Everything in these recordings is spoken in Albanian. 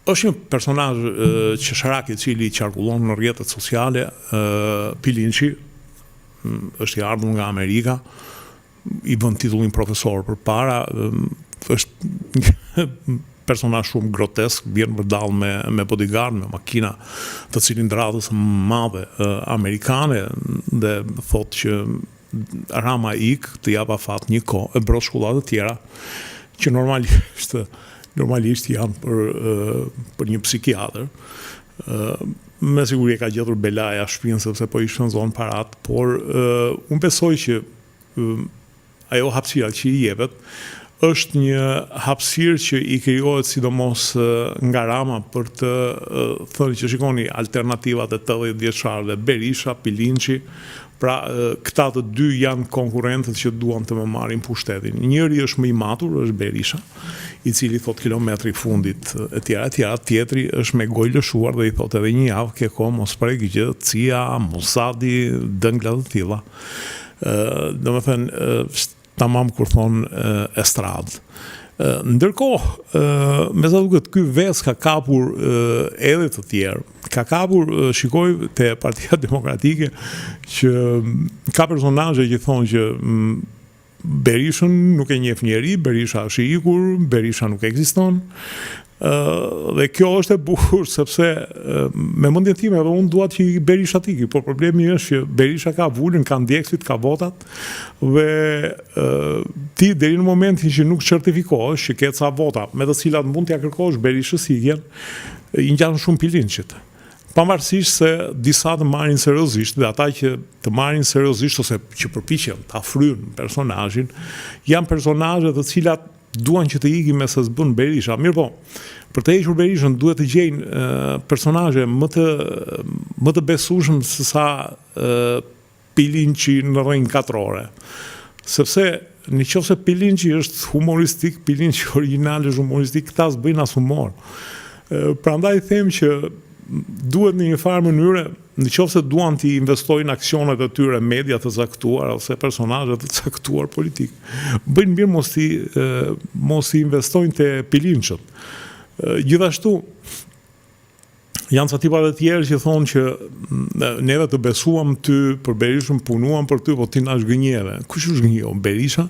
është një personazh qesharak I cili qarkullon në rrjetet sociale, Pilinçi, është I ardhur nga Amerika, I bën titullin profesor përpara, është një personazh shumë grotesk, bjen përdall me bodyguard, me makina të cilindratës madhe amerikane dhe thotë që Rama ik të jap afat një kohë, e bros shkolla të tjera që normalisht janë për një psikiatër. Me siguri ka gjetur belaja shtëpinë sepse po I shpenzon parat, por unë besoj që ajo hapësira që I jepet është një hapësirë që I krijohet sidomos nga Rama për të thënë që shikoni alternativat e 80 vjeçarëve, Berisha, Pilinçi, pra këta të dy janë konkurrentët që duan të më marrin pushtetin. Njëri është më I matur, është Berisha, I cili thot kilometri fundit e tjera, tjetri është me gojë lëshuar dhe I thot edhe një javë ke kohë mos prek gjë, CIA, Mossadi, dëngla të tilla. Domethënë tamam kur thon estradë. Ndërkohë, me sa duket ky ves ka kapur edhe të tjerë. Ka kapur, shikoj te Partia Demokratike që ka personazhe që thonë që Berishën nuk e njeh njeri, Berisha është I ikur, Berisha nuk ekziston. Dhe kjo është e bukur sepse me mendjen time edhe unë dua që Berisha tiki, por problemi është që Berisha ka vulën, ka ndjekësit, ka votat dhe ti deri në momentin që nuk certifikohesh që ke ca vota me të cilat mund t'ia kërkosh Berishës ikjen, I ngjan shumë Pilinçit. Pavarësisht se disa të marrin seriozisht dhe ata që të marrin seriozisht ose që përpiqen ta fryjnë personazhin, janë personazhe të cilat duan që të ikin me se s'bën Berisha. Mirë po, për të hequr Berishën duhet të gjejnë personazhe më të besueshëm se sa Pilinçi në rreth 4 ore. Sepse nëse Pilinçi është humoristik, Pilinçi origjinal është humoristik, këta s'bëjnë as humor. Prandaj them që duhet në një farë mënyre, nëse duan të investojnë aksionet e tyre media të caktuar ose personazhe të caktuar politik, bëjnë mirë mos I investojnë te Pilinçët. Gjithashtu janë ca tipa të tjerë që thonë që neve të besuam ty për Berishën, punuam për ty, po ti na zgënjeve. Kush u zgënjeu? Berisha?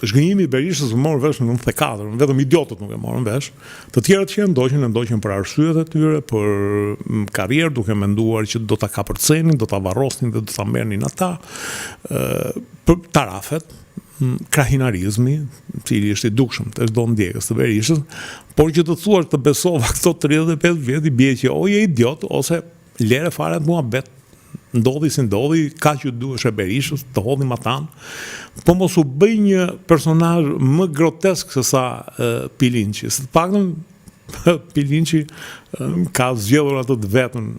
Zhgënjimi I Berishës u mor vesh në 94, vetëm idiotët nuk e morën vesh. Të tjerët që ndoqën për arsyet e tyre, për karrierë, duke menduar që do ta kapërcenin, do ta varrosnin dhe do ta merrnin ata. Për tarafet, krahinarizmi, cili është I dukshëm të çdo ndjekës të Berishës, por që të thuash të besova këto 35 vjet I bie që o je idiot ose lere fare të muhabet. Ndodhi si ndodhi, ka që duhesh e Berishës, të hodhim atan, po mos u bëj një personazh më grotesk se sa Pilinçi. Së paktën Pilinçi ka zgjedhur ato të vetën,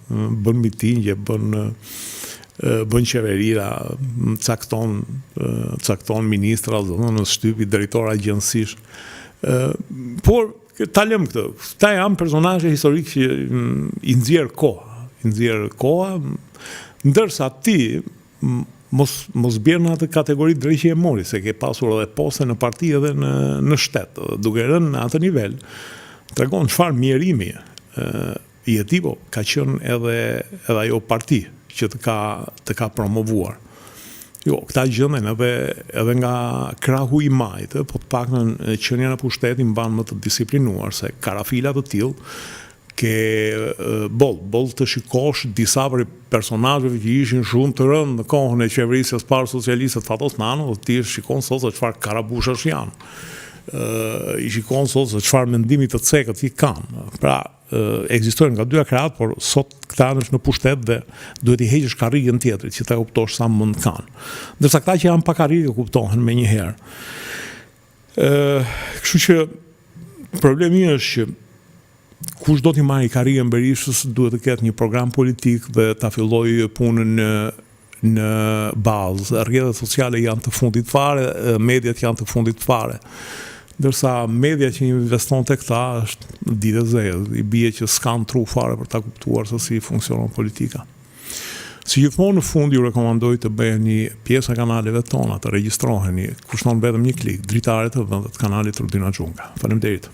bën mitingje, bën qeverira, cakton ministra, në shtypi drejtor agjensish. Por ta lëm këtë. Këta janë personazhe historik që I nxjerr koha, ndërsa ti mos bjerë në atë kategori drejt që e mori, se ke pasur edhe poste në parti edhe në shtet, duke rënë në atë nivel, tregon çfarë mjerimi I tipo ka qenë edhe ajo parti që të ka promovuar. Jo, këta gjënden edhe nga krahu I majt, po të paktën qenia në pushtetin mban më të disiplinuar, se karafilat të tillë ke boll të shikosh disa për personazheve që ishin shumë të rëndë në kohën e qeverisë së parë socialiste Fatos Nano, dhe ti shikon sot se çfarë karabushash janë. I shikon sot se çfarë mendimi të cekët I kanë. Pra, ekzistojnë nga dyja krahët, por sot këta janë në pushtet dhe duhet I heqësh karrigën tjetrit që ta kuptosh sa mund kanë. Ndërsa këta që janë pa karrigë kuptohen menjëherë. Kështu që problemi është që kush do t'i marrë karrierën Berishës duhet të ketë një program politik dhe ta fillojë punën në bazë. Rrjetet sociale janë të fundit fare, mediat janë të fundit fare. Ndërsa media që investon tek këta është ditë zezë, I bie që s'kan tru fare për ta kuptuar se si funksionon politika. Si gjithmonë në fund ju rekomandoj të bëheni pjesë e kanaleve tona, të regjistroheni, kushton vetëm një klik, dritare të vendet kanalit Rudina Xhunga. Faleminderit.